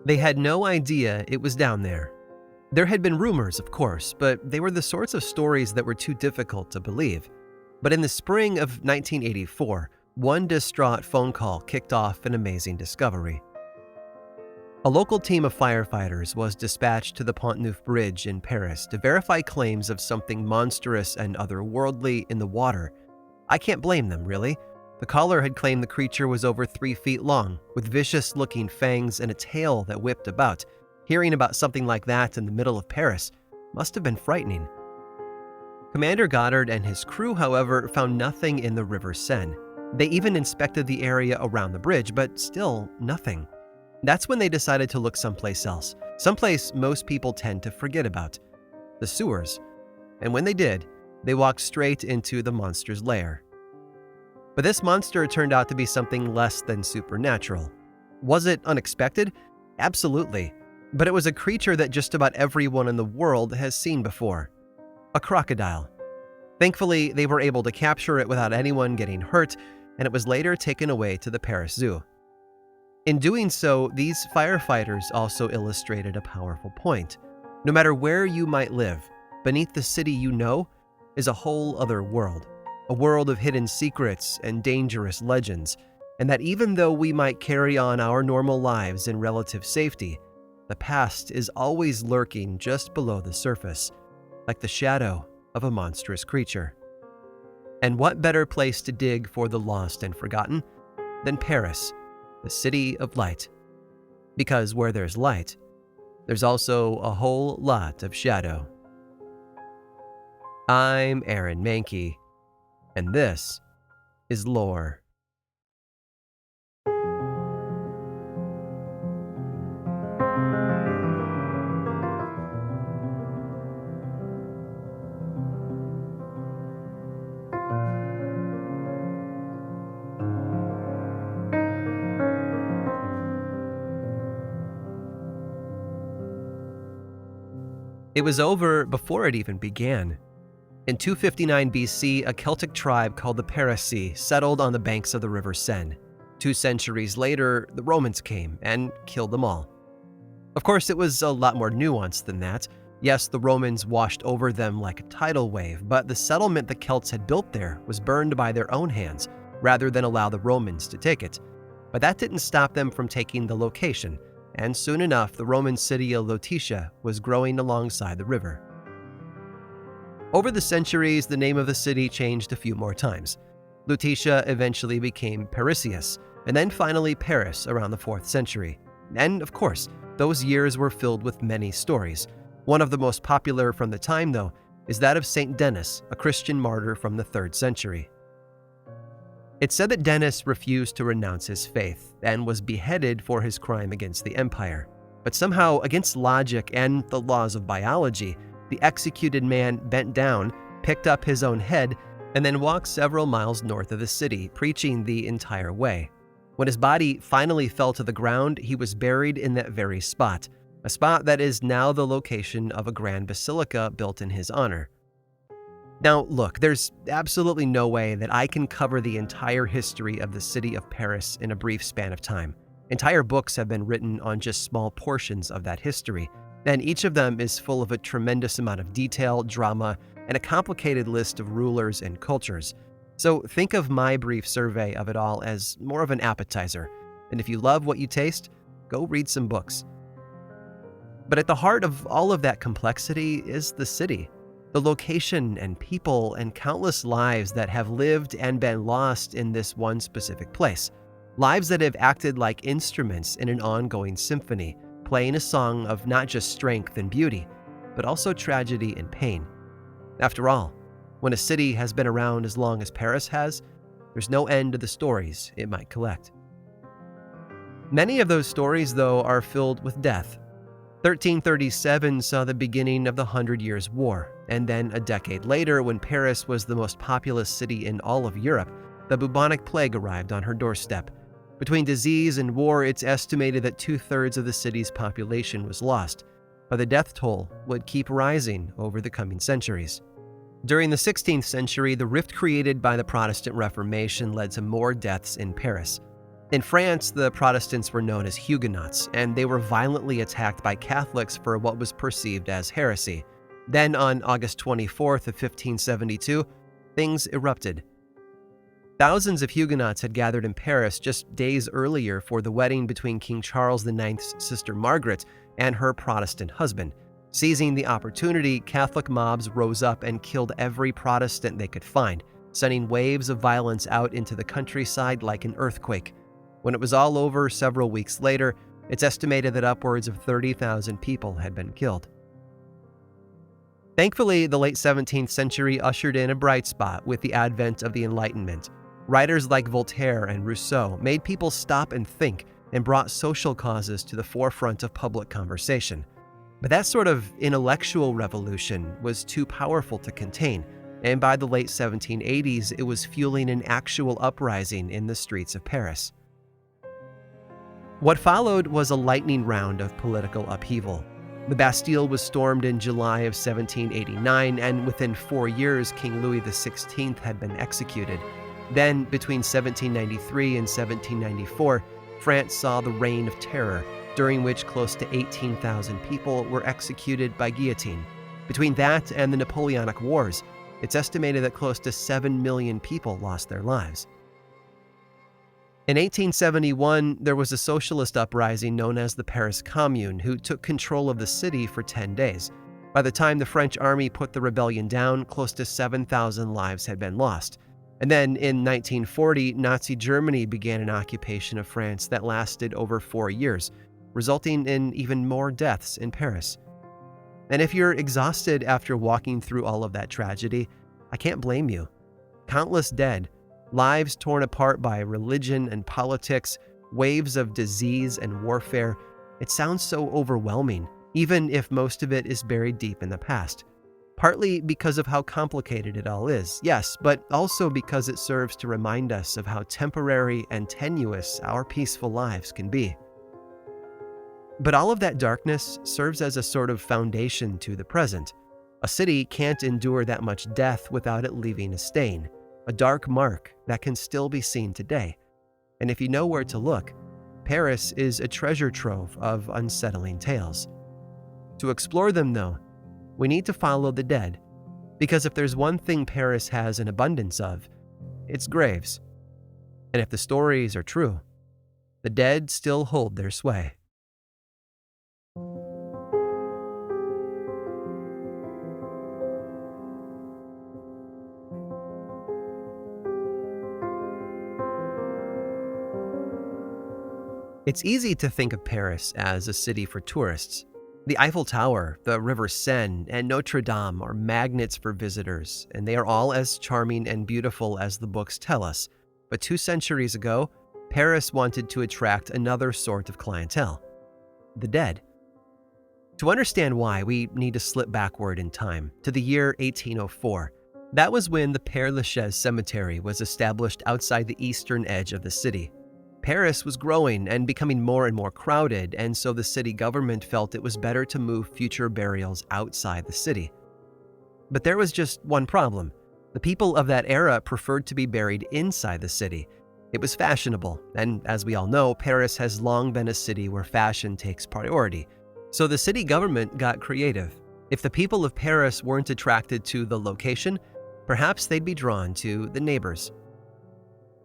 They had no idea it was down there. There had been rumors, of course, but they were the sorts of stories that were too difficult to believe. But in the spring of 1984, one distraught phone call kicked off an amazing discovery. A local team of firefighters was dispatched to the Pont Neuf Bridge in Paris to verify claims of something monstrous and otherworldly in the water. I can't blame them, really. The caller had claimed the creature was over 3 feet long, with vicious-looking fangs and a tail that whipped about. Hearing about something like that in the middle of Paris must have been frightening. Commander Goddard and his crew, however, found nothing in the River Seine. They even inspected the area around the bridge, but still nothing. That's when they decided to look someplace else, someplace most people tend to forget about: the sewers. And when they did, they walked straight into the monster's lair. But this monster turned out to be something less than supernatural. Was it unexpected? Absolutely. But it was a creature that just about everyone in the world has seen before: a crocodile. Thankfully, they were able to capture it without anyone getting hurt, and it was later taken away to the Paris Zoo. In doing so, these firefighters also illustrated a powerful point. No matter where you might live, beneath the city you know is a whole other world, a world of hidden secrets and dangerous legends, and that even though we might carry on our normal lives in relative safety, the past is always lurking just below the surface, like the shadow of a monstrous creature. And what better place to dig for the lost and forgotten than Paris, the city of light? Because where there's light, there's also a whole lot of shadow. I'm Aaron Mahnke, and this is Lore. It was over before it even began. In 259 BC, a Celtic tribe called the Parisii settled on the banks of the River Seine. 2 centuries later, the Romans came and killed them all. Of course, it was a lot more nuanced than that. Yes, the Romans washed over them like a tidal wave, but the settlement the Celts had built there was burned by their own hands, rather than allow the Romans to take it. But that didn't stop them from taking the location, and soon enough, the Roman city of Lutetia was growing alongside the river. Over the centuries, the name of the city changed a few more times. Lutetia eventually became Parisius, and then finally Paris around the 4th century. And of course, those years were filled with many stories. One of the most popular from the time, though, is that of Saint Denis, a Christian martyr from the 3rd century. It's said that Denis refused to renounce his faith and was beheaded for his crime against the empire. But somehow, against logic and the laws of biology, the executed man bent down, picked up his own head, and then walked several miles north of the city, preaching the entire way. When his body finally fell to the ground, he was buried in that very spot, a spot that is now the location of a grand basilica built in his honor. Now, look, there's absolutely no way that I can cover the entire history of the city of Paris in a brief span of time. Entire books have been written on just small portions of that history, and each of them is full of a tremendous amount of detail, drama, and a complicated list of rulers and cultures. So think of my brief survey of it all as more of an appetizer, and if you love what you taste, go read some books. But at the heart of all of that complexity is the city. The location and people and countless lives that have lived and been lost in this one specific place. Lives that have acted like instruments in an ongoing symphony, playing a song of not just strength and beauty, but also tragedy and pain. After all, when a city has been around as long as Paris has, there's no end to the stories it might collect. Many of those stories, though, are filled with death. 1337 saw the beginning of the 100 Years' War, and then a decade later, when Paris was the most populous city in all of Europe, the bubonic plague arrived on her doorstep. Between disease and war, it's estimated that 2/3 of the city's population was lost, but the death toll would keep rising over the coming centuries. During the 16th century, the rift created by the Protestant Reformation led to more deaths in Paris. In France, the Protestants were known as Huguenots, and they were violently attacked by Catholics for what was perceived as heresy. Then, on August 24th of 1572, things erupted. Thousands of Huguenots had gathered in Paris just days earlier for the wedding between King Charles IX's sister Margaret and her Protestant husband. Seizing the opportunity, Catholic mobs rose up and killed every Protestant they could find, sending waves of violence out into the countryside like an earthquake. When it was all over several weeks later, it's estimated that upwards of 30,000 people had been killed. Thankfully, the late 17th century ushered in a bright spot with the advent of the Enlightenment. Writers like Voltaire and Rousseau made people stop and think and brought social causes to the forefront of public conversation. But that sort of intellectual revolution was too powerful to contain, and by the late 1780s, it was fueling an actual uprising in the streets of Paris. What followed was a lightning round of political upheaval. The Bastille was stormed in July of 1789, and within 4 years, King Louis XVI had been executed. Then, between 1793 and 1794, France saw the Reign of Terror, during which close to 18,000 people were executed by guillotine. Between that and the Napoleonic Wars, it's estimated that close to 7 million people lost their lives. In 1871, there was a socialist uprising known as the Paris Commune, who took control of the city for 10 days. By the time the French army put the rebellion down, close to 7,000 lives had been lost. And then in 1940, Nazi Germany began an occupation of France that lasted over 4 years, resulting in even more deaths in Paris. And if you're exhausted after walking through all of that tragedy, I can't blame you. Countless dead, lives torn apart by religion and politics, waves of disease and warfare. It sounds so overwhelming, even if most of it is buried deep in the past. Partly because of how complicated it all is, yes, but also because it serves to remind us of how temporary and tenuous our peaceful lives can be. But all of that darkness serves as a sort of foundation to the present. A city can't endure that much death without it leaving a stain, a dark mark that can still be seen today. And if you know where to look, Paris is a treasure trove of unsettling tales. To explore them, though, we need to follow the dead, because if there's one thing Paris has an abundance of, it's graves. And if the stories are true, the dead still hold their sway. It's easy to think of Paris as a city for tourists. The Eiffel Tower, the River Seine, and Notre Dame are magnets for visitors, and they are all as charming and beautiful as the books tell us. But 2 centuries ago, Paris wanted to attract another sort of clientele: the dead. To understand why, we need to slip backward in time, to the year 1804. That was when the Père Lachaise Cemetery was established outside the eastern edge of the city. Paris was growing and becoming more and more crowded, and so the city government felt it was better to move future burials outside the city. But there was just one problem. The people of that era preferred to be buried inside the city. It was fashionable, and as we all know, Paris has long been a city where fashion takes priority. So the city government got creative. If the people of Paris weren't attracted to the location, perhaps they'd be drawn to the neighbors.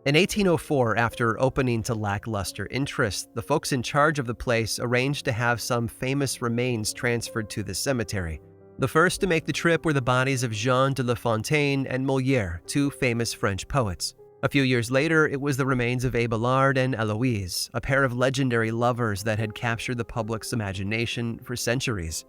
In 1804, after opening to lackluster interest, the folks in charge of the place arranged to have some famous remains transferred to the cemetery. The first to make the trip were the bodies of Jean de La Fontaine and Molière, 2 famous French poets. A few years later, it was the remains of Abelard and Eloise, a pair of legendary lovers that had captured the public's imagination for centuries.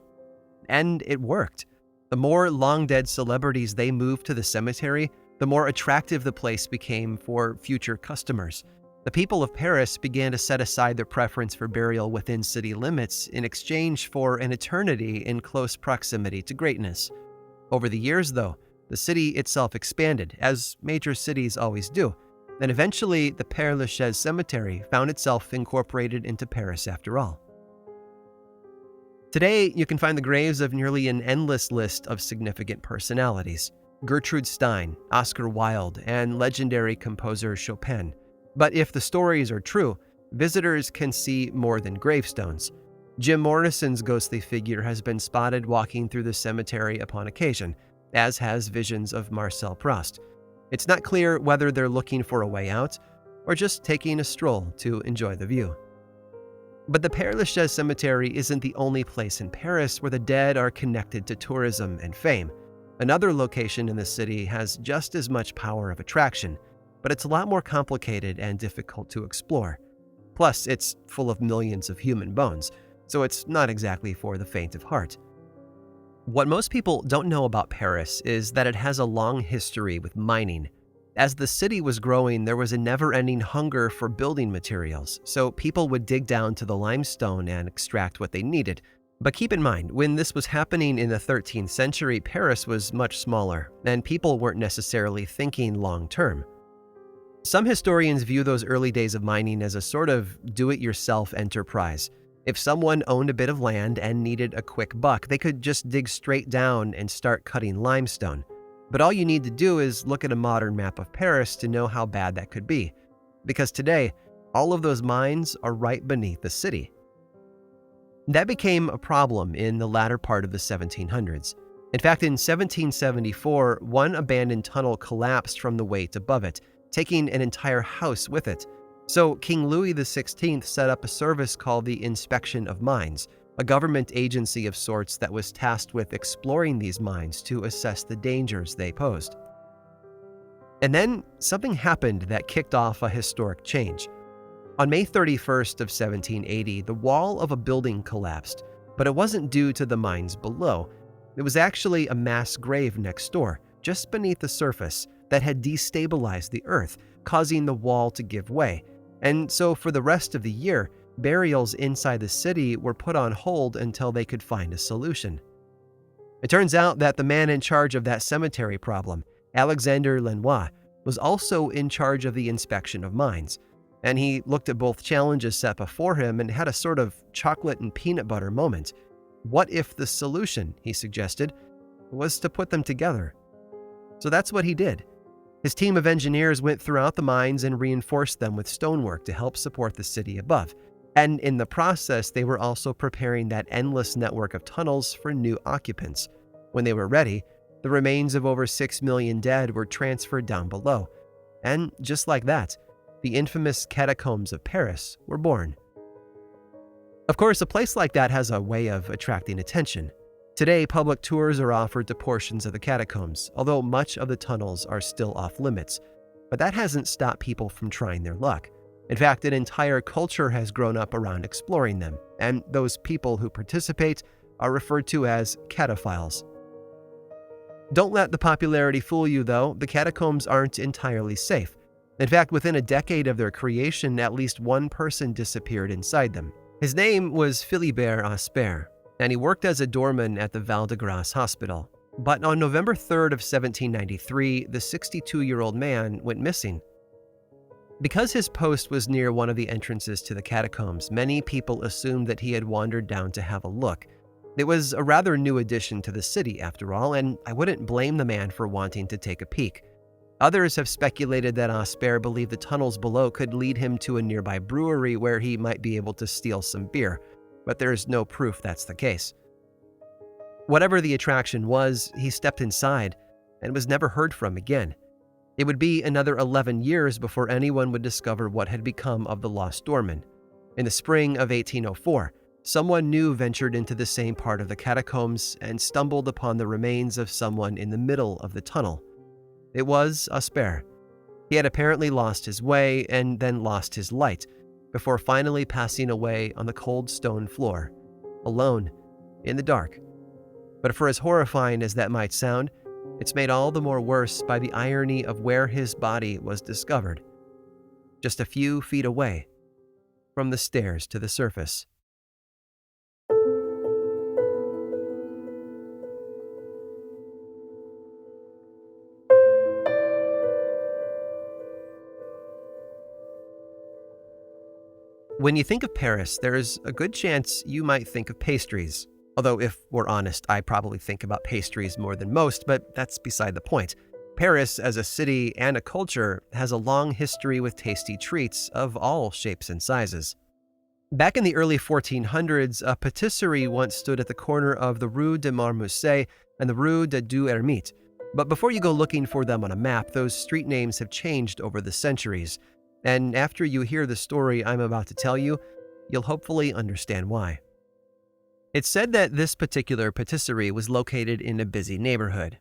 And it worked. The more long-dead celebrities they moved to the cemetery, the more attractive the place became for future customers. The people of Paris began to set aside their preference for burial within city limits in exchange for an eternity in close proximity to greatness. Over the years, though, the city itself expanded, as major cities always do, and eventually the Père Lachaise Cemetery found itself incorporated into Paris after all. Today, you can find the graves of nearly an endless list of significant personalities: Gertrude Stein, Oscar Wilde, and legendary composer Chopin. But if the stories are true, visitors can see more than gravestones. Jim Morrison's ghostly figure has been spotted walking through the cemetery upon occasion, as has visions of Marcel Proust. It's not clear whether they're looking for a way out or just taking a stroll to enjoy the view. But the Père Lachaise Cemetery isn't the only place in Paris where the dead are connected to tourism and fame. Another location in the city has just as much power of attraction, but it's a lot more complicated and difficult to explore. Plus, it's full of millions of human bones, so it's not exactly for the faint of heart. What most people don't know about Paris is that it has a long history with mining. As the city was growing, there was a never-ending hunger for building materials, so people would dig down to the limestone and extract what they needed. But keep in mind, when this was happening in the 13th century, Paris was much smaller, and people weren't necessarily thinking long-term. Some historians view those early days of mining as a sort of do-it-yourself enterprise. If someone owned a bit of land and needed a quick buck, they could just dig straight down and start cutting limestone. But all you need to do is look at a modern map of Paris to know how bad that could be. Because today, all of those mines are right beneath the city. That became a problem in the latter part of the 1700s. In fact, in 1774, one abandoned tunnel collapsed from the weight above it, taking an entire house with it. So King Louis XVI set up a service called the Inspection of Mines, a government agency of sorts that was tasked with exploring these mines to assess the dangers they posed. And then something happened that kicked off a historic change. On May 31st of 1780, the wall of a building collapsed, but it wasn't due to the mines below. It was actually a mass grave next door, just beneath the surface, that had destabilized the earth, causing the wall to give way. And so for the rest of the year, burials inside the city were put on hold until they could find a solution. It turns out that the man in charge of that cemetery problem, Alexander Lenoir, was also in charge of the inspection of mines, and he looked at both challenges set before him and had a sort of chocolate and peanut butter moment. What if the solution, he suggested, was to put them together? So that's what he did. His team of engineers went throughout the mines and reinforced them with stonework to help support the city above. And in the process, they were also preparing that endless network of tunnels for new occupants. When they were ready, the remains of over 6 million dead were transferred down below. And just like that, the infamous catacombs of Paris were born. Of course, a place like that has a way of attracting attention. Today, public tours are offered to portions of the catacombs, although much of the tunnels are still off limits. But that hasn't stopped people from trying their luck. In fact, an entire culture has grown up around exploring them, and those people who participate are referred to as cataphiles. Don't let the popularity fool you, though. The catacombs aren't entirely safe. In fact, within a decade of their creation, at least one person disappeared inside them. His name was Philibert Asper, and he worked as a doorman at the Val-de-Grâce Hospital. But on November 3rd of 1793, the 62-year-old man went missing. Because his post was near one of the entrances to the catacombs, many people assumed that he had wandered down to have a look. It was a rather new addition to the city, after all, and I wouldn't blame the man for wanting to take a peek. Others have speculated that Asper believed the tunnels below could lead him to a nearby brewery where he might be able to steal some beer, but there is no proof that's the case. Whatever the attraction was, he stepped inside and was never heard from again. It would be another 11 years before anyone would discover what had become of the lost doorman. In the spring of 1804, someone new ventured into the same part of the catacombs and stumbled upon the remains of someone in the middle of the tunnel. It was Asper. He had apparently lost his way and then lost his light, before finally passing away on the cold stone floor, alone, in the dark. But for as horrifying as that might sound, it's made all the more worse by the irony of where his body was discovered. Just a few feet away from the stairs to the surface. When you think of Paris, there's a good chance you might think of pastries. Although, if we're honest, I probably think about pastries more than most, but that's beside the point. Paris, as a city and a culture, has a long history with tasty treats of all shapes and sizes. Back in the early 1400s, a patisserie once stood at the corner of the Rue de Marmousset and the Rue de Deux Ermites. But before you go looking for them on a map, those street names have changed over the centuries. And after you hear the story I'm about to tell you, you'll hopefully understand why. It's said that this particular patisserie was located in a busy neighborhood.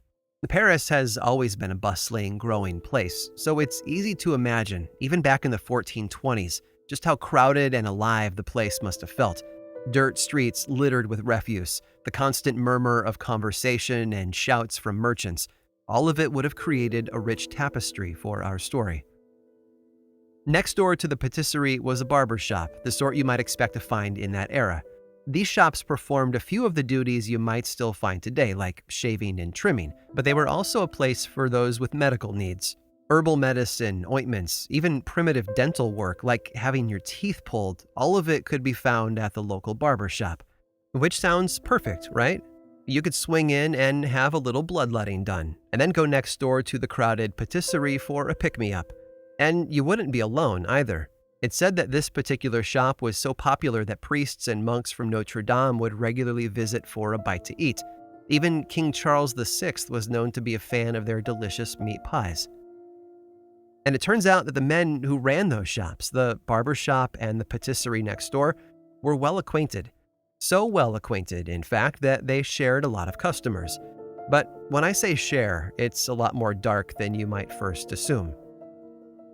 Paris has always been a bustling, growing place, so it's easy to imagine, even back in the 1420s, just how crowded and alive the place must have felt. Dirt streets littered with refuse, the constant murmur of conversation and shouts from merchants. All of it would have created a rich tapestry for our story. Next door to the patisserie was a barber shop, the sort you might expect to find in that era. These shops performed a few of the duties you might still find today, like shaving and trimming, but they were also a place for those with medical needs. Herbal medicine, ointments, even primitive dental work like having your teeth pulled, all of it could be found at the local barber shop. Which sounds perfect, right? You could swing in and have a little bloodletting done, and then go next door to the crowded patisserie for a pick-me-up. And you wouldn't be alone either. It's said that this particular shop was so popular that priests and monks from Notre Dame would regularly visit for a bite to eat. Even King Charles VI was known to be a fan of their delicious meat pies. And it turns out that the men who ran those shops, the barber shop and the patisserie next door, were well acquainted. So well acquainted, in fact, that they shared a lot of customers. But when I say share, it's a lot more dark than you might first assume.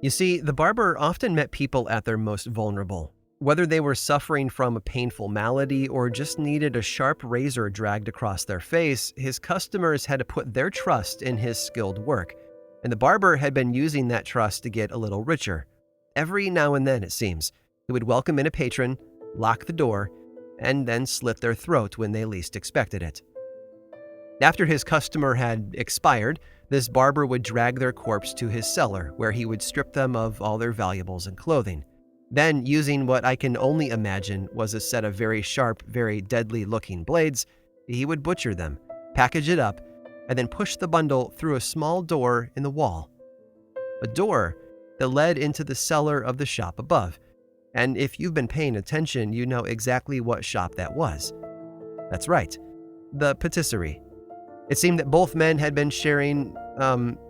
You see, the barber often met people at their most vulnerable. Whether they were suffering from a painful malady or just needed a sharp razor dragged across their face, his customers had to put their trust in his skilled work. And the barber had been using that trust to get a little richer. Every now and then, it seems, he would welcome in a patron, lock the door, and then slit their throat when they least expected it. After his customer had expired, this barber would drag their corpse to his cellar, where he would strip them of all their valuables and clothing. Then, using what I can only imagine was a set of very sharp, very deadly-looking blades, he would butcher them, package it up, and then push the bundle through a small door in the wall. A door that led into the cellar of the shop above. And if you've been paying attention, you know exactly what shop that was. That's right, the patisserie. It seemed that both men had been sharing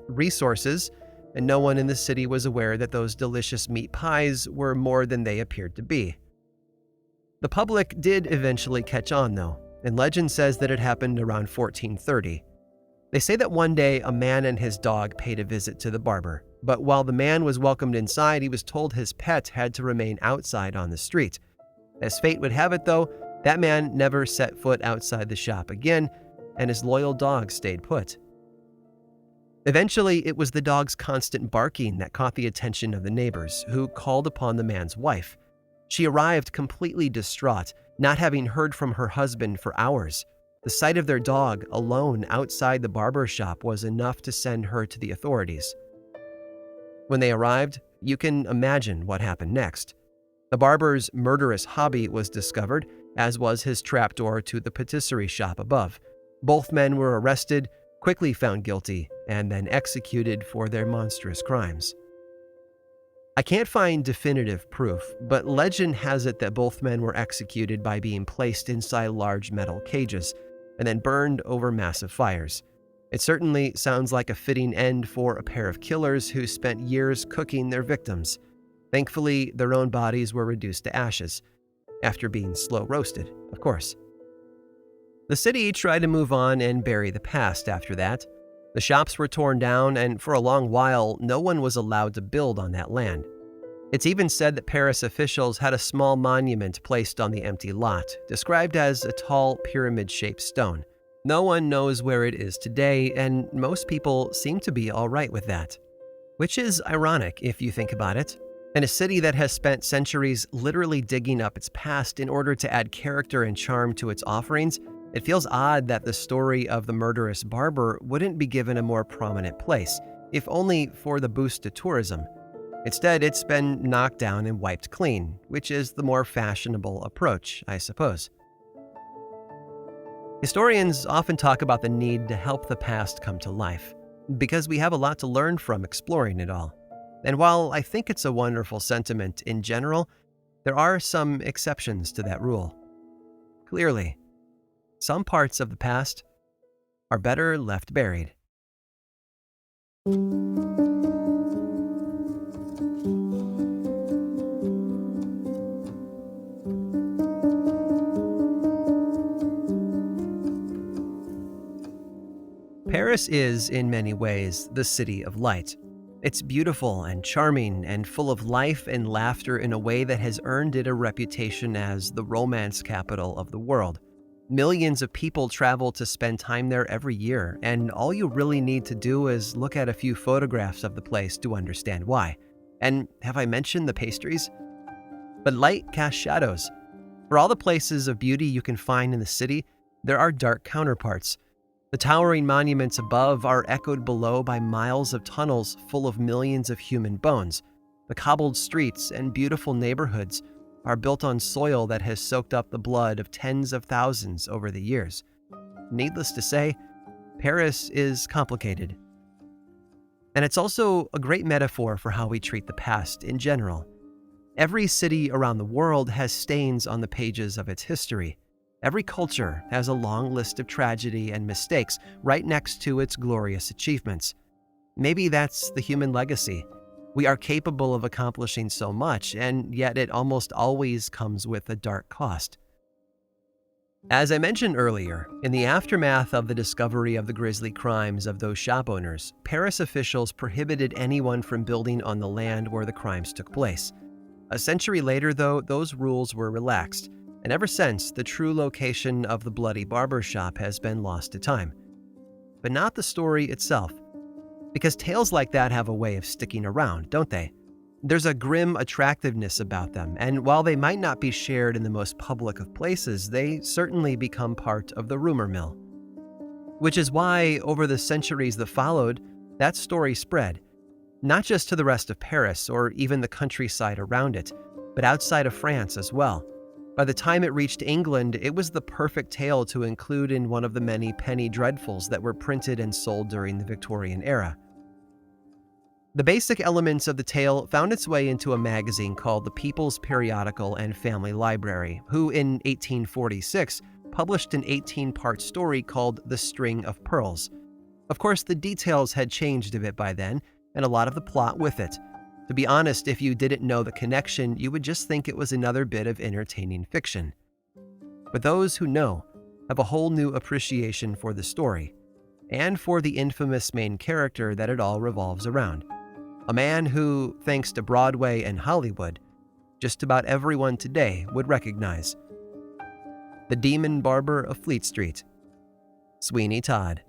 resources, and no one in the city was aware that those delicious meat pies were more than they appeared to be. The public did eventually catch on, though, and legend says that it happened around 1430. They say that one day a man and his dog paid a visit to the barber, but while the man was welcomed inside, he was told his pet had to remain outside on the street. As fate would have it, though, that man never set foot outside the shop again, and his loyal dog stayed put. Eventually, it was the dog's constant barking that caught the attention of the neighbors, who called upon the man's wife. She arrived completely distraught, not having heard from her husband for hours. The sight of their dog alone outside the barber shop was enough to send her to the authorities. When they arrived, you can imagine what happened next. The barber's murderous hobby was discovered, as was his trapdoor to the patisserie shop above. Both men were arrested, quickly found guilty, and then executed for their monstrous crimes. I can't find definitive proof, but legend has it that both men were executed by being placed inside large metal cages and then burned over massive fires. It certainly sounds like a fitting end for a pair of killers who spent years cooking their victims. Thankfully, their own bodies were reduced to ashes, after being slow roasted, of course. The city tried to move on and bury the past after that. The shops were torn down, and for a long while, no one was allowed to build on that land. It's even said that Paris officials had a small monument placed on the empty lot, described as a tall pyramid-shaped stone. No one knows where it is today, and most people seem to be all right with that. Which is ironic if you think about it. In a city that has spent centuries literally digging up its past in order to add character and charm to its offerings, it feels odd that the story of the murderous barber wouldn't be given a more prominent place, if only for the boost to tourism. Instead, it's been knocked down and wiped clean, which is the more fashionable approach, I suppose. Historians often talk about the need to help the past come to life. because we have a lot to learn from exploring it all. And while I think it's a wonderful sentiment in general, there are some exceptions to that rule. Clearly, some parts of the past are better left buried. Paris is, in many ways, the city of light. It's beautiful and charming and full of life and laughter in a way that has earned it a reputation as the romance capital of the world. Millions of people travel to spend time there every year, and all you really need to do is look at a few photographs of the place to understand why. And have I mentioned the pastries? But light casts shadows. For all the places of beauty you can find in the city, there are dark counterparts. The towering monuments above are echoed below by miles of tunnels full of millions of human bones. The cobbled streets and beautiful neighborhoods are built on soil that has soaked up the blood of tens of thousands over the years. Needless to say, Paris is complicated. And it's also a great metaphor for how we treat the past in general. Every city around the world has stains on the pages of its history. Every culture has a long list of tragedy and mistakes right next to its glorious achievements. Maybe that's the human legacy. We are capable of accomplishing so much, and yet it almost always comes with a dark cost. As I mentioned earlier, in the aftermath of the discovery of the grisly crimes of those shop owners, Paris officials prohibited anyone from building on the land where the crimes took place. A century later, though, those rules were relaxed, and ever since, the true location of the bloody barber shop has been lost to time. But not the story itself. Because tales like that have a way of sticking around, don't they? There's a grim attractiveness about them, and while they might not be shared in the most public of places, they certainly become part of the rumor mill. Which is why, over the centuries that followed, that story spread, not just to the rest of Paris or even the countryside around it, but outside of France as well. By the time it reached England, it was the perfect tale to include in one of the many penny dreadfuls that were printed and sold during the Victorian era. The basic elements of the tale found its way into a magazine called the People's Periodical and Family Library, who in 1846 published an 18-part story called The String of Pearls. Of course, the details had changed a bit by then, and a lot of the plot with it. To be honest, if you didn't know the connection, you would just think it was another bit of entertaining fiction. But those who know have a whole new appreciation for the story, and for the infamous main character that it all revolves around. A man who, thanks to Broadway and Hollywood, just about everyone today would recognize. The Demon Barber of Fleet Street, Sweeney Todd.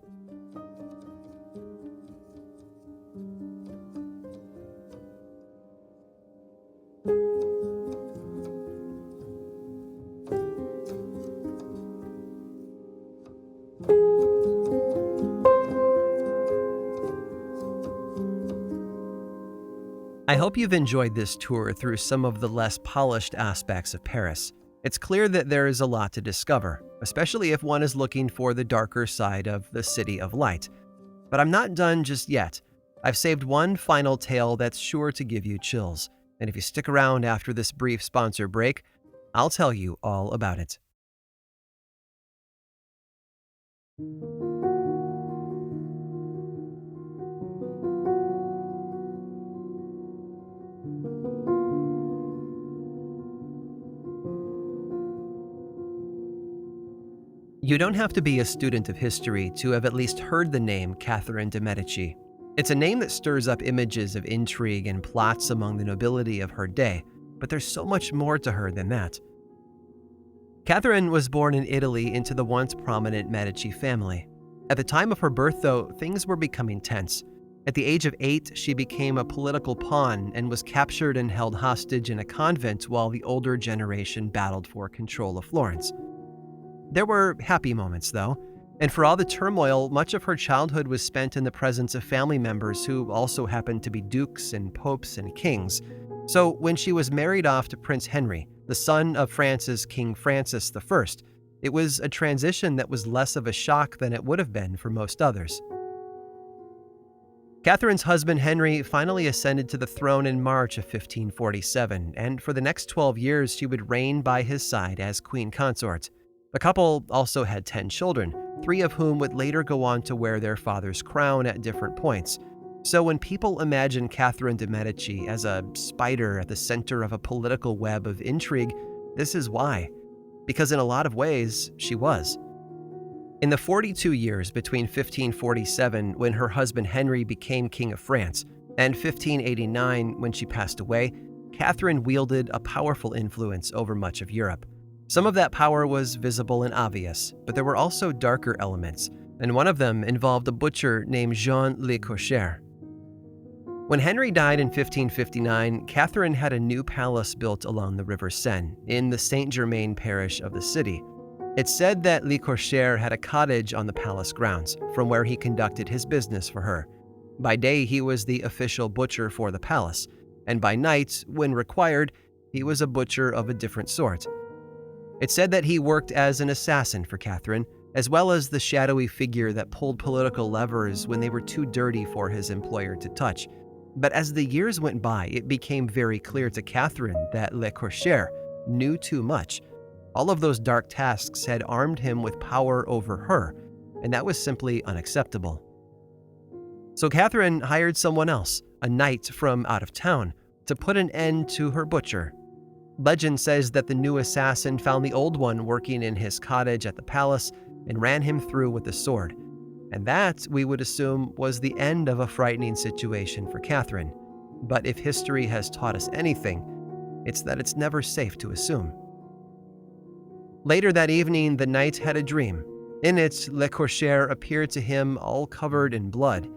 I hope you've enjoyed this tour through some of the less polished aspects of Paris. It's clear that there is a lot to discover, especially if one is looking for the darker side of the City of Light. But I'm not done just yet. I've saved one final tale that's sure to give you chills, and if you stick around after this brief sponsor break, I'll tell you all about it. You don't have to be a student of history to have at least heard the name Catherine de' Medici. It's a name that stirs up images of intrigue and plots among the nobility of her day, but there's so much more to her than that. Catherine was born in Italy into the once prominent Medici family. At the time of her birth, though, things were becoming tense. At the age of 8, she became a political pawn and was captured and held hostage in a convent while the older generation battled for control of Florence. There were happy moments, though, and for all the turmoil, much of her childhood was spent in the presence of family members who also happened to be dukes and popes and kings. So when she was married off to Prince Henry, the son of France's King Francis I, it was a transition that was less of a shock than it would have been for most others. Catherine's husband Henry finally ascended to the throne in March of 1547, and for the next 12 years she would reign by his side as queen consort. The couple also had 10 children, 3 of whom would later go on to wear their father's crown at different points. So when people imagine Catherine de' Medici as a spider at the center of a political web of intrigue, this is why. Because in a lot of ways, she was. In the 42 years between 1547, when her husband Henry became King of France, and 1589, when she passed away, Catherine wielded a powerful influence over much of Europe. Some of that power was visible and obvious, but there were also darker elements, and one of them involved a butcher named Jean Le Courtier. When Henry died in 1559, Catherine had a new palace built along the River Seine, in the Saint-Germain parish of the city. It's said that Le Courtier had a cottage on the palace grounds, from where he conducted his business for her. By day, he was the official butcher for the palace, and by night, when required, he was a butcher of a different sort. It's said that he worked as an assassin for Catherine, as well as the shadowy figure that pulled political levers when they were too dirty for his employer to touch. But as the years went by, it became very clear to Catherine that Le Courtier knew too much. All of those dark tasks had armed him with power over her, and that was simply unacceptable. So Catherine hired someone else, a knight from out of town, to put an end to her butcher. Legend says that the new assassin found the old one working in his cottage at the palace and ran him through with a sword. And that, we would assume, was the end of a frightening situation for Catherine. But if history has taught us anything, it's that it's never safe to assume. Later that evening, the knight had a dream. In it, Le Courtier appeared to him all covered in blood.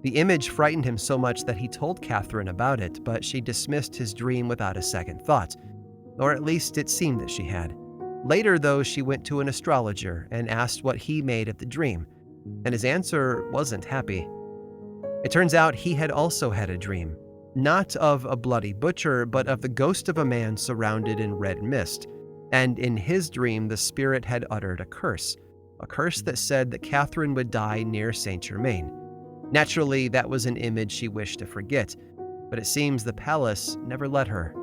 The image frightened him so much that he told Catherine about it, but she dismissed his dream without a second thought. Or at least it seemed that she had. Later, though, she went to an astrologer and asked what he made of the dream, and his answer wasn't happy. It turns out he had also had a dream, not of a bloody butcher, but of the ghost of a man surrounded in red mist. And in his dream, the spirit had uttered a curse that said that Catherine would die near Saint-Germain. Naturally, that was an image she wished to forget, but it seems the palace never let her.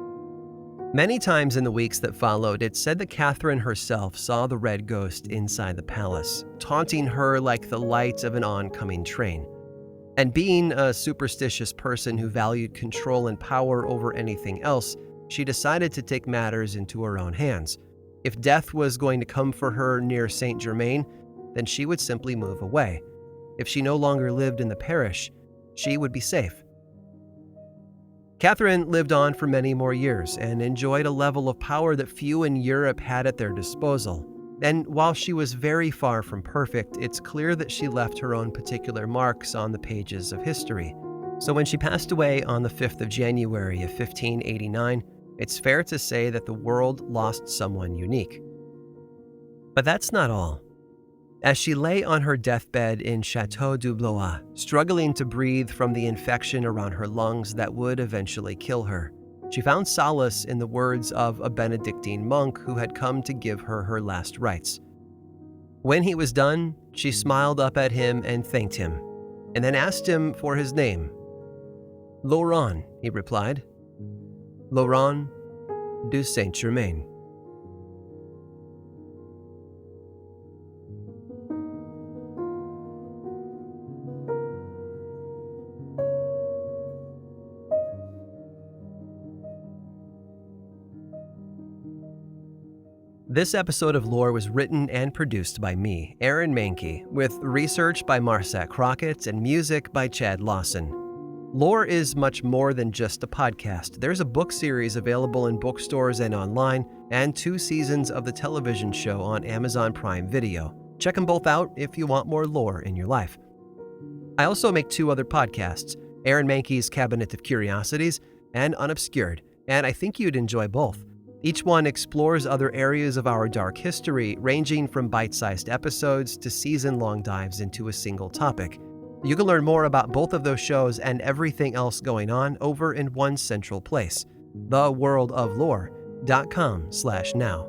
Many times in the weeks that followed, it's said that Catherine herself saw the red ghost inside the palace, taunting her like the light of an oncoming train. And being a superstitious person who valued control and power over anything else, she decided to take matters into her own hands. If death was going to come for her near Saint-Germain, then she would simply move away. If she no longer lived in the parish, she would be safe. Catherine lived on for many more years and enjoyed a level of power that few in Europe had at their disposal. And while she was very far from perfect, it's clear that she left her own particular marks on the pages of history. So when she passed away on the 5th of January of 1589, it's fair to say that the world lost someone unique. But that's not all. As she lay on her deathbed in Château du Blois, struggling to breathe from the infection around her lungs that would eventually kill her, she found solace in the words of a Benedictine monk who had come to give her her last rites. When he was done, she smiled up at him and thanked him, and then asked him for his name. Laurent, he replied. Laurent de Saint-Germain. This episode of Lore was written and produced by me, Aaron Mahnke, with research by Marsac Crockett and music by Chad Lawson. Lore is much more than just a podcast. There's a book series available in bookstores and online, and 2 seasons of the television show on Amazon Prime Video. Check them both out if you want more lore in your life. I also make 2 other podcasts, Aaron Mahnke's Cabinet of Curiosities and Unobscured, and I think you'd enjoy both. Each one explores other areas of our dark history, ranging from bite-sized episodes to season-long dives into a single topic. You can learn more about both of those shows and everything else going on over in one central place, theworldoflore.com/now.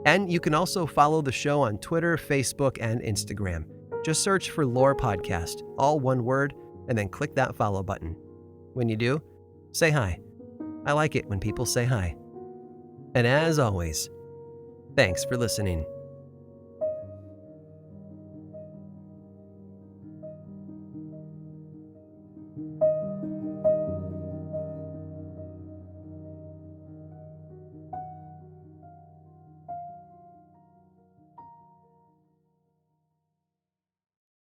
And you can also follow the show on Twitter, Facebook, and Instagram. Just search for Lore Podcast, all one word, and then click that follow button. When you do, say hi. I like it when people say hi. And as always, thanks for listening.